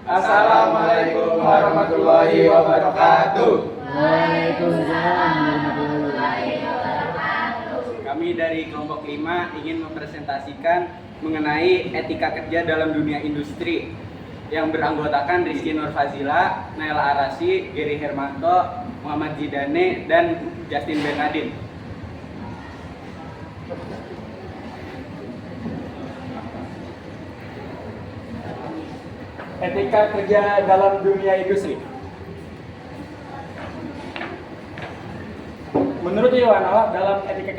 Assalamualaikum warahmatullahi wabarakatuh. Waalaikumsalam warahmatullahi wabarakatuh. Kami dari kelompok 5 ingin mempresentasikan mengenai etika kerja dalam dunia industri yang beranggotakan Rizky Nurfazila, Naila Arasi, Geri Hermanto, Muhammad Zidane, dan Justin Bernardin. Etika kerja dalam dunia industri. Menurut Iwano, dalam etika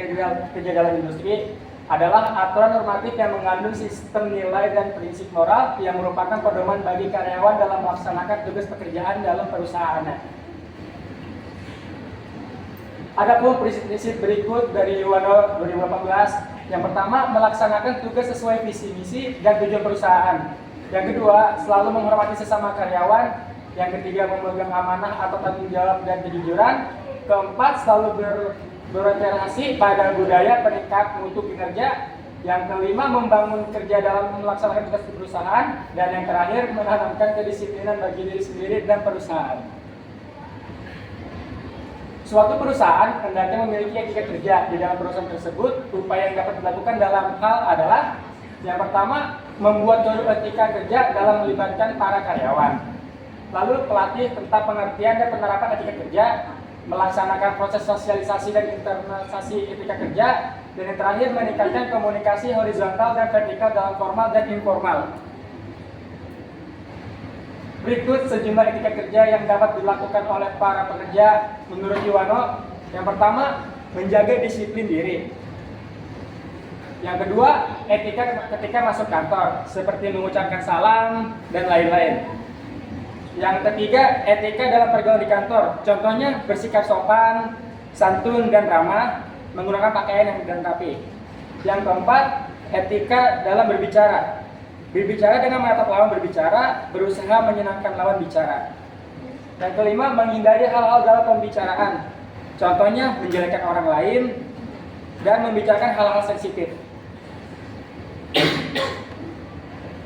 kerja dalam industri adalah aturan normatif yang mengandung sistem nilai dan prinsip moral yang merupakan pedoman bagi karyawan dalam melaksanakan tugas pekerjaan dalam perusahaan. Adapun prinsip-prinsip berikut dari Iwano 2018. Yang pertama, melaksanakan tugas sesuai visi misi dan tujuan perusahaan. Yang kedua, selalu menghormati sesama karyawan. Yang ketiga, memegang amanah atau tanggung jawab dan kejujuran. Keempat, selalu berorientasi pada budaya peningkat mutu kinerja. Yang kelima, membangun kerja dalam melaksanakan tugas di perusahaan. Dan yang terakhir, menanamkan kedisiplinan bagi diri sendiri dan perusahaan. Suatu perusahaan hendaknya memiliki etika kerja di dalam perusahaan tersebut. Upaya yang dapat dilakukan dalam hal adalah yang pertama, membuat jalur etika kerja dalam melibatkan para karyawan. Lalu pelatih tentang pengertian dan penerapan etika kerja, melaksanakan proses sosialisasi dan internalisasi etika kerja, dan yang terakhir meningkatkan komunikasi horizontal dan vertikal dalam formal dan informal. Berikut sejumlah etika kerja yang dapat dilakukan oleh para pekerja menurut Iwano. Yang pertama, menjaga disiplin diri. Yang kedua, etika ketika masuk kantor, seperti mengucapkan salam dan lain-lain. Yang ketiga, etika dalam pergaulan di kantor. Contohnya, bersikap sopan, santun, dan ramah, menggunakan pakaian yang rapi. Yang keempat, etika dalam berbicara. Berbicara dengan menatap lawan berbicara, berusaha menyenangkan lawan bicara. Yang kelima, menghindari hal-hal dalam pembicaraan. Contohnya, menjelekkan orang lain, dan membicarakan hal-hal sensitif.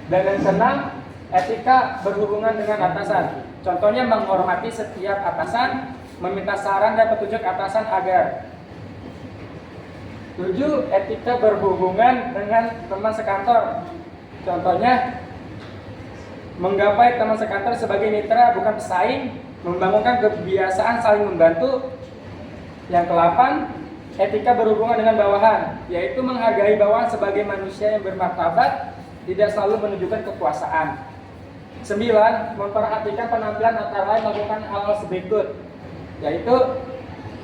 Dan yang keenam, etika berhubungan dengan atasan. Contohnya menghormati setiap atasan, meminta saran dan petunjuk atasan agar. 7. Etika berhubungan dengan teman sekantor. Contohnya menggapai teman sekantor sebagai mitra bukan pesaing, membangunkan kebiasaan saling membantu. Yang ke-8, etika berhubungan dengan bawahan, yaitu menghargai bawahan sebagai manusia yang bermartabat, tidak selalu menunjukkan kekuasaan. 9. Memperhatikan penampilan antara lain melakukan hal-hal berikut, yaitu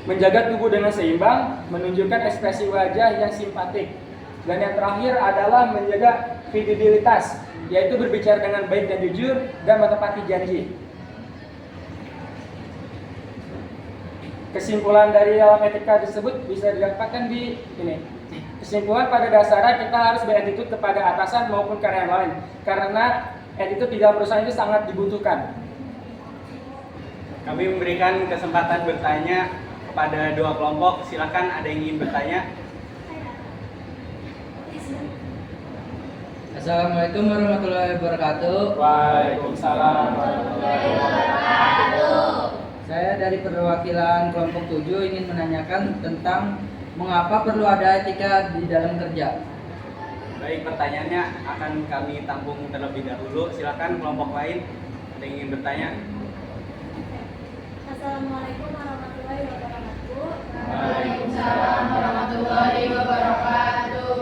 menjaga tubuh dengan seimbang, menunjukkan ekspresi wajah yang simpatik. Dan yang terakhir adalah menjaga kredibilitas, yaitu berbicara dengan baik dan jujur dan menepati janji. Kesimpulan dari dalam etika tersebut bisa didapatkan di ini. Kesimpulan pada dasarnya kita harus berattitude kepada atasan maupun karyawan lain, karena attitude di dalam perusahaan itu sangat dibutuhkan. Kami memberikan kesempatan bertanya kepada dua kelompok. Silakan, ada yang ingin bertanya? Assalamualaikum warahmatullahi wabarakatuh. Waalaikumsalam warahmatullahi wabarakatuh. Saya dari perwakilan kelompok 7 ingin menanyakan tentang mengapa perlu ada etika di dalam kerja. Baik, pertanyaannya akan kami tampung terlebih dahulu. Silakan kelompok lain, ada yang ingin bertanya? Assalamualaikum warahmatullahi wabarakatuh. Waalaikumsalam warahmatullahi wabarakatuh.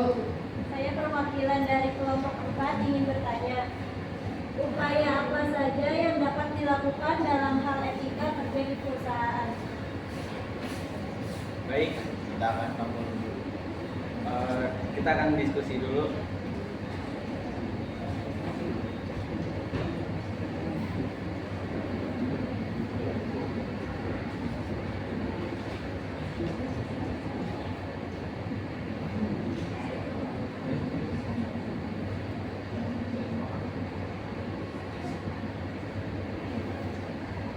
Saya perwakilan dari kelompok 4 ingin bertanya, upaya apa saja yang dapat dilakukan dalam hal etika kerja di perusahaan? Baik, kita akan tampung dulu. Kita akan diskusi dulu.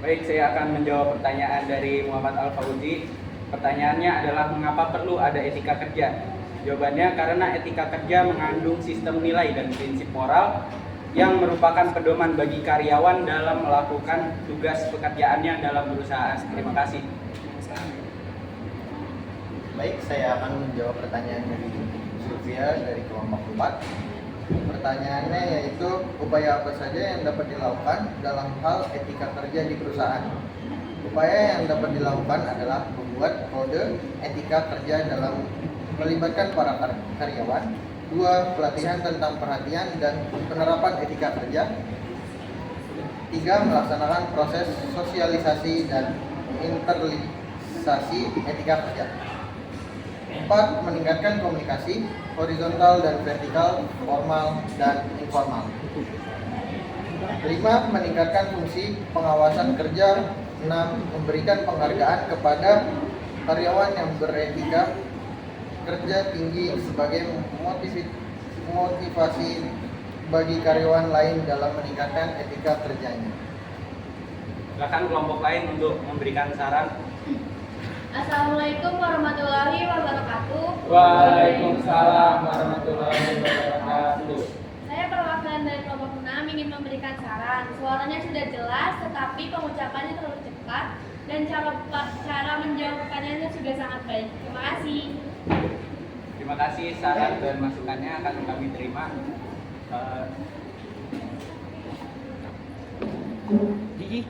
Baik, saya akan menjawab pertanyaan dari Muhammad Al-Fauzi. Pertanyaannya adalah mengapa perlu ada etika kerja? Jawabannya karena etika kerja mengandung sistem nilai dan prinsip moral yang merupakan pedoman bagi karyawan dalam melakukan tugas pekerjaannya dalam perusahaan. Terima kasih. Baik, saya akan menjawab pertanyaan dari Sylvia dari kelompok 4. Pertanyaannya yaitu upaya apa saja yang dapat dilakukan dalam hal etika kerja di perusahaan. Upaya yang dapat dilakukan adalah membuat kode etika kerja dalam melibatkan para karyawan. 2. Pelatihan tentang perhatian dan penerapan etika kerja. 3. Melaksanakan proses sosialisasi dan internalisasi etika kerja. 4. Meningkatkan komunikasi horizontal dan vertikal, formal dan informal. 5. Meningkatkan fungsi pengawasan kerja. 6. Memberikan penghargaan kepada karyawan yang beretika kerja tinggi sebagai motivasi bagi karyawan lain dalam meningkatkan etika kerjanya. Silakan kelompok lain untuk memberikan saran. Assalamualaikum warahmatullahi wabarakatuh. Waalaikumsalam warahmatullahi wabarakatuh. Saya perwakilan dari kelompok 6 ingin memberikan saran. Suaranya sudah jelas, tetapi pengucapannya terlalu cepat dan cara menjawabkannya sudah sangat baik. Terima kasih. Terima kasih, saran dan masukannya akan kami terima. Gigi.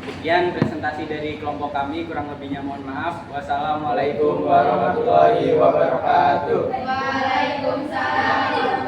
Sekian presentasi dari kelompok kami, kurang lebihnya mohon maaf. Wassalamualaikum warahmatullahi wabarakatuh. Waalaikumsalam.